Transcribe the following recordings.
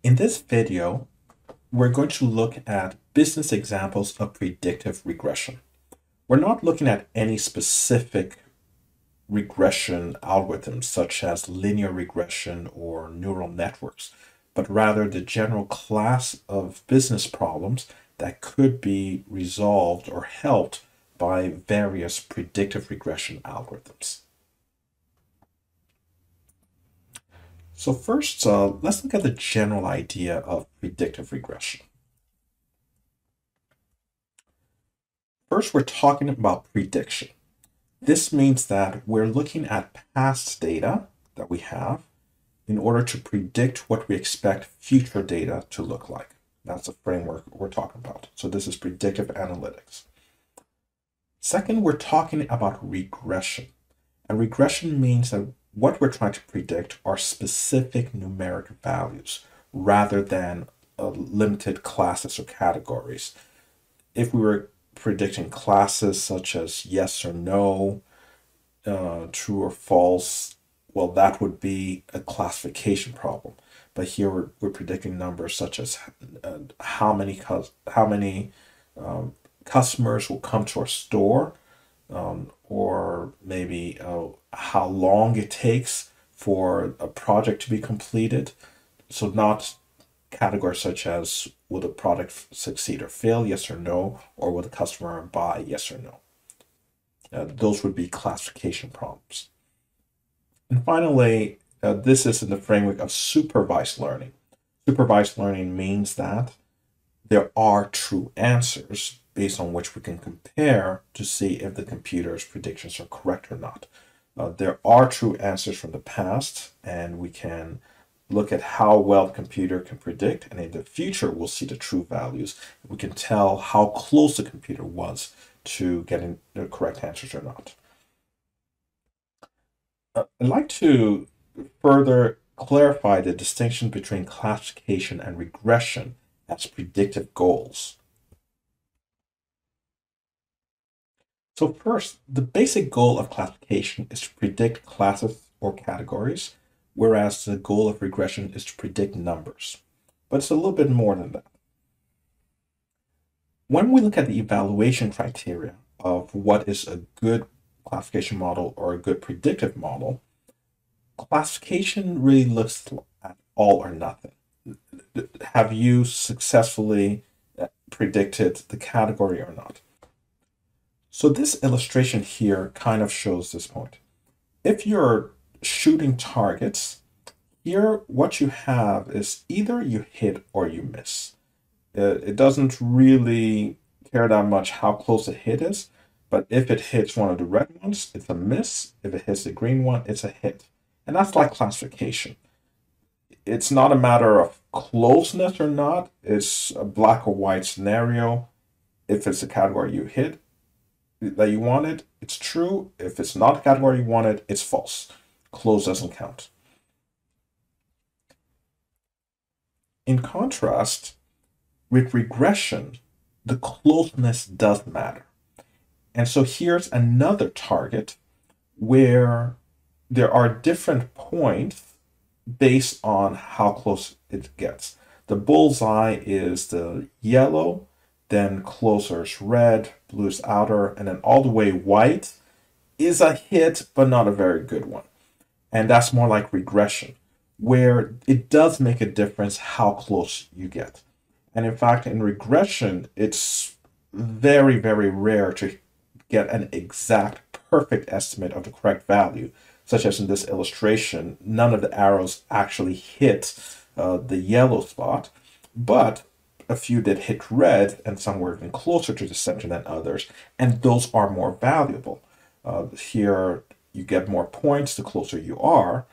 In this video, we're going to look at business examples of predictive regression. We're not looking at any specific regression algorithms such as linear regression or neural networks, but rather the general class of business problems that could be resolved or helped by various predictive regression algorithms. So first, let's look at the general idea of predictive regression. First, we're talking about prediction. This means that we're looking at past data that we have in order to predict what we expect future data to look like. That's the framework we're talking about. So this is predictive analytics. Second, we're talking about regression. And regression means that what we're trying to predict are specific numeric values rather than limited classes or categories. If we were predicting classes such as yes or no, true or false, well, that would be a classification problem. But here we're predicting numbers such as how many customers will come to our store, or maybe how long it takes for a project to be completed. So not categories such as will the product succeed or fail, yes or no, or will the customer buy, yes or no. Those would be classification problems. And finally, this is in the framework of supervised learning. Supervised learning means that there are true answers based on which we can compare to see if the computer's predictions are correct or not. There are true answers from the past, and we can look at how well the computer can predict, and in the future we'll see the true values. We can tell how close the computer was to getting the correct answers or not. I'd like to further clarify the distinction between classification and regression as predictive goals. So first, the basic goal of classification is to predict classes or categories, whereas the goal of regression is to predict numbers. But it's a little bit more than that. When we look at the evaluation criteria of what is a good classification model or a good predictive model, classification really looks at all or nothing. Have you successfully predicted the category or not? So this illustration here kind of shows this point. If you're shooting targets, here what you have is either you hit or you miss. It doesn't really care that much how close the hit is, but if it hits one of the red ones, it's a miss. If it hits the green one, it's a hit. And that's like classification. It's not a matter of closeness or not. It's a black or white scenario. If it's a category you hit that you wanted, it's true. If it's not a category you wanted, it's false. Close doesn't count. In contrast, with regression, the closeness does matter. And so here's another target where there are different points based on how close it gets. The bullseye is the yellow, then closer is red, blue is outer, and then all the way white is a hit, but not a very good one. And that's more like regression, where it does make a difference how close you get. And in fact, in regression, it's very, very rare to get an exact perfect estimate of the correct value, such as in this illustration, none of the arrows actually hit the yellow spot, but a few did hit red, and some were even closer to the center than others, and those are more valuable. Here, you get more points the closer you are,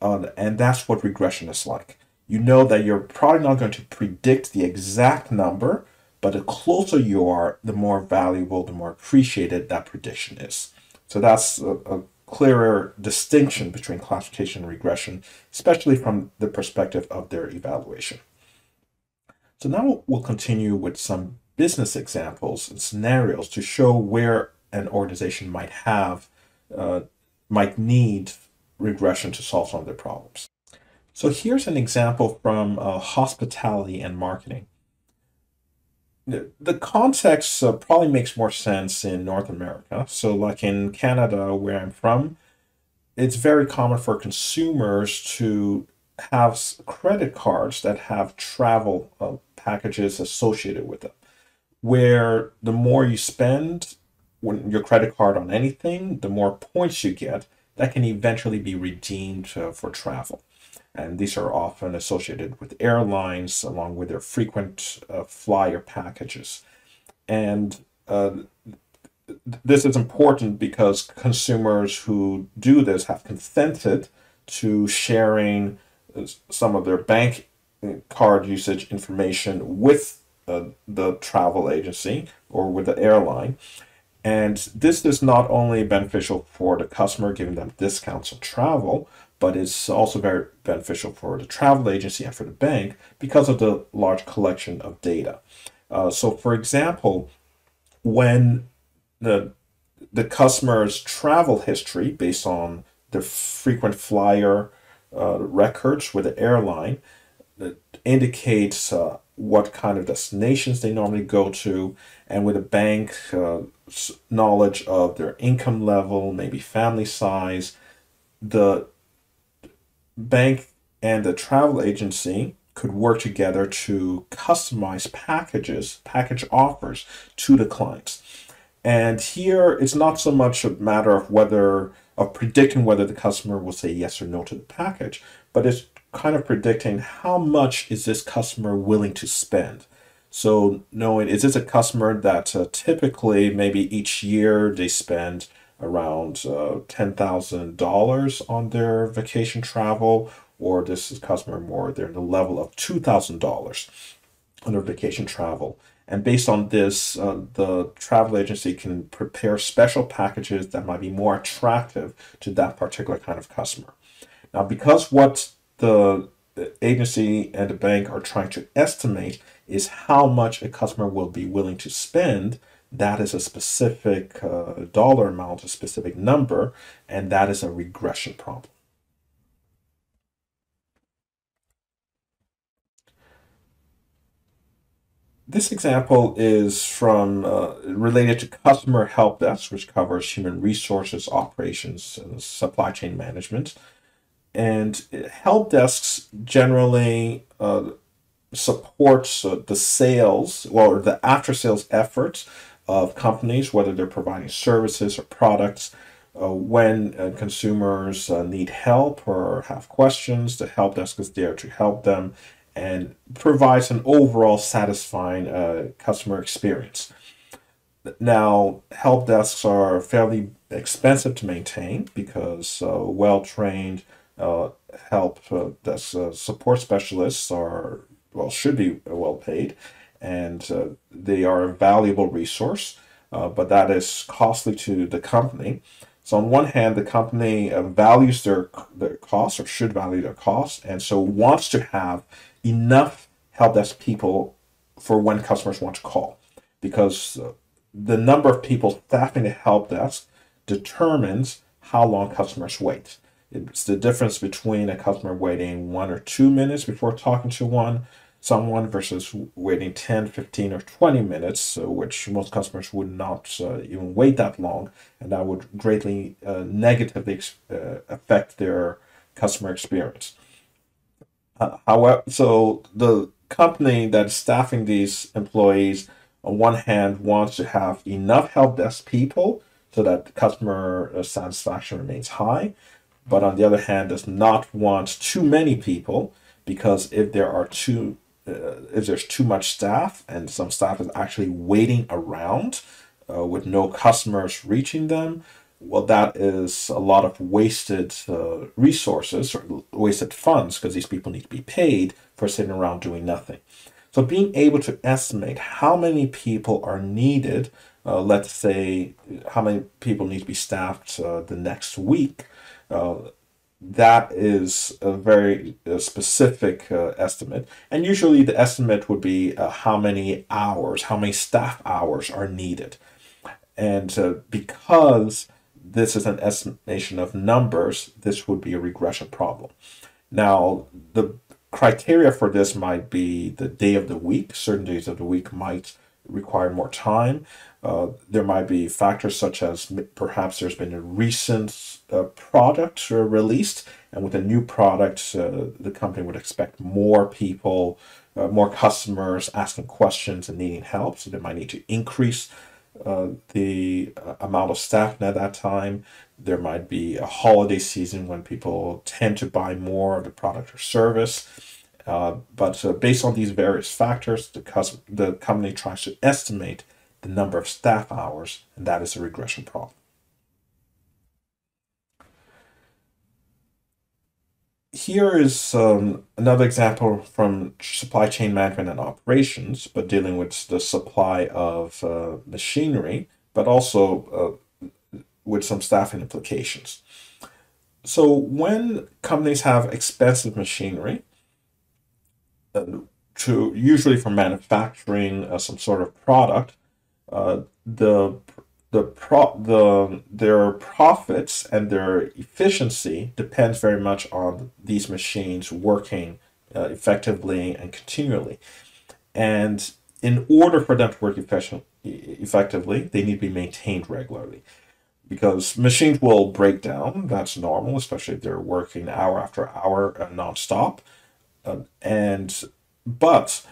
and that's what regression is like. You know that you're probably not going to predict the exact number, but the closer you are, the more valuable, the more appreciated that prediction is. So that's a clearer distinction between classification and regression, especially from the perspective of their evaluation. So now we'll continue with some business examples and scenarios to show where an organization might need regression to solve some of their problems. So here's an example from hospitality and marketing. The context probably makes more sense in North America. So, like in Canada, where I'm from, it's very common for consumers to have credit cards that have travel packages associated with them, where the more you spend when your credit card on anything, the more points you get that can eventually be redeemed for travel. And these are often associated with airlines along with their frequent flyer packages. And this is important because consumers who do this have consented to sharing some of their bank card usage information with the travel agency or with the airline. And this is not only beneficial for the customer, giving them discounts on travel, but it's also very beneficial for the travel agency and for the bank because of the large collection of data. So, for example, when the customer's travel history based on the frequent flyer records with the airline that indicates what kind of destinations they normally go to, and with a bank knowledge of their income level, maybe family size, the bank and the travel agency could work together to customize package offers to the clients. And here it's not so much a matter of predicting whether the customer will say yes or no to the package, but it's kind of predicting how much is this customer willing to spend. So knowing, is this a customer that typically maybe each year they spend around $10,000 on their vacation travel, or this is customer more they're in the level of $2,000 on their vacation travel. And based on this, the travel agency can prepare special packages that might be more attractive to that particular kind of customer. Now, because what the agency and the bank are trying to estimate is how much a customer will be willing to spend, that is a specific dollar amount, a specific number, and that is a regression problem. This example is from related to customer help desk, which covers human resources, operations, and supply chain management. And help desks generally supports the sales or the after sales efforts of companies, whether they're providing services or products. When consumers need help or have questions, the help desk is there to help them and provides an overall satisfying customer experience. Now, help desks are fairly expensive to maintain because well trained help desk support specialists are, well, should be well paid, and they are a valuable resource, but that is costly to the company. So on one hand, the company values their costs or should value their costs, and so wants to have enough help desk people for when customers want to call, because the number of people staffing the help desk determines how long customers wait. It's the difference between a customer waiting 1 or 2 minutes before talking to someone versus waiting 10, 15, or 20 minutes, which most customers would not even wait that long, and that would greatly negatively affect their customer experience. However, so the company that's staffing these employees, on one hand, wants to have enough help desk people so that customer satisfaction remains high, but on the other hand, does not want too many people because if there's too much staff and some staff is actually waiting around with no customers reaching them, well, that is a lot of wasted resources or wasted funds because these people need to be paid for sitting around doing nothing. So being able to estimate how many people are needed, let's say how many people need to be staffed the next week, uh, that is a very specific estimate. And usually the estimate would be how many hours, how many staff hours are needed. And because this is an estimation of numbers, this would be a regression problem. Now, the criteria for this might be the day of the week. Certain days of the week might require more time. There might be factors such as perhaps there's been a recent product released, and with a new product, the company would expect more people, more customers asking questions and needing help. So they might need to increase the amount of staff at that time. There might be a holiday season when people tend to buy more of the product or service. But based on these various factors, the company tries to estimate the number of staff hours, and that is a regression problem. Here is another example from supply chain management and operations, but dealing with the supply of machinery, but also with some staffing implications. So when companies have expensive machinery, to usually for manufacturing some sort of product, the their profits and their efficiency depends very much on these machines working effectively and continually. And in order for them to work effectively, they need to be maintained regularly because machines will break down. That's normal, especially if they're working hour after hour nonstop. And but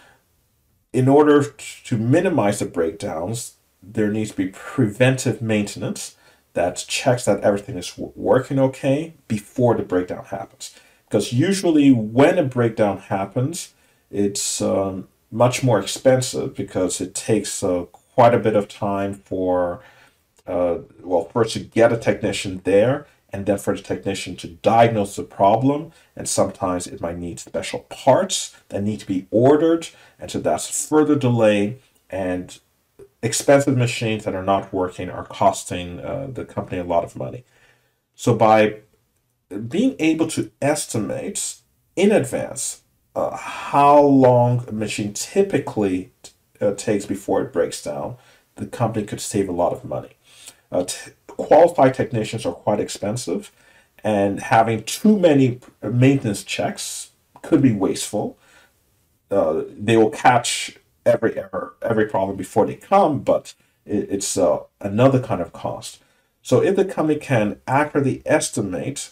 in order to minimize the breakdowns, there needs to be preventive maintenance that checks that everything is working okay before the breakdown happens. Because usually when a breakdown happens, it's much more expensive because it takes quite a bit of time for, well, first to get a technician there and then for the technician to diagnose the problem. And sometimes it might need special parts that need to be ordered. And so that's further delay, and expensive machines that are not working are costing the company a lot of money. So by being able to estimate in advance how long a machine typically takes before it breaks down, the company could save a lot of money. Qualified technicians are quite expensive, and having too many maintenance checks could be wasteful. They will catch every error, every problem before they come, but it's another kind of cost. So if the company can accurately estimate,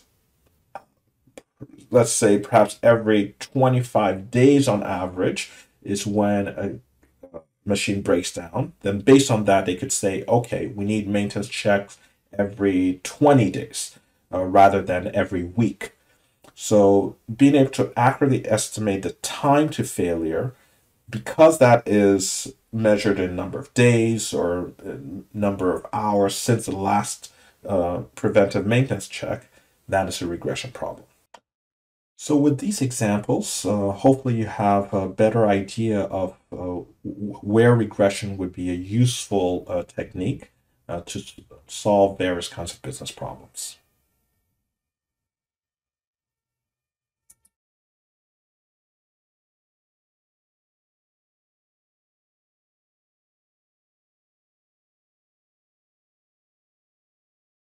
let's say perhaps every 25 days on average is when a machine breaks down, then based on that, they could say, okay, we need maintenance checks every 20 days rather than every week. So being able to accurately estimate the time to failure, because that is measured in number of days or number of hours since the last preventive maintenance check, that is a regression problem. So with these examples, hopefully you have a better idea of where regression would be a useful technique to solve various kinds of business problems.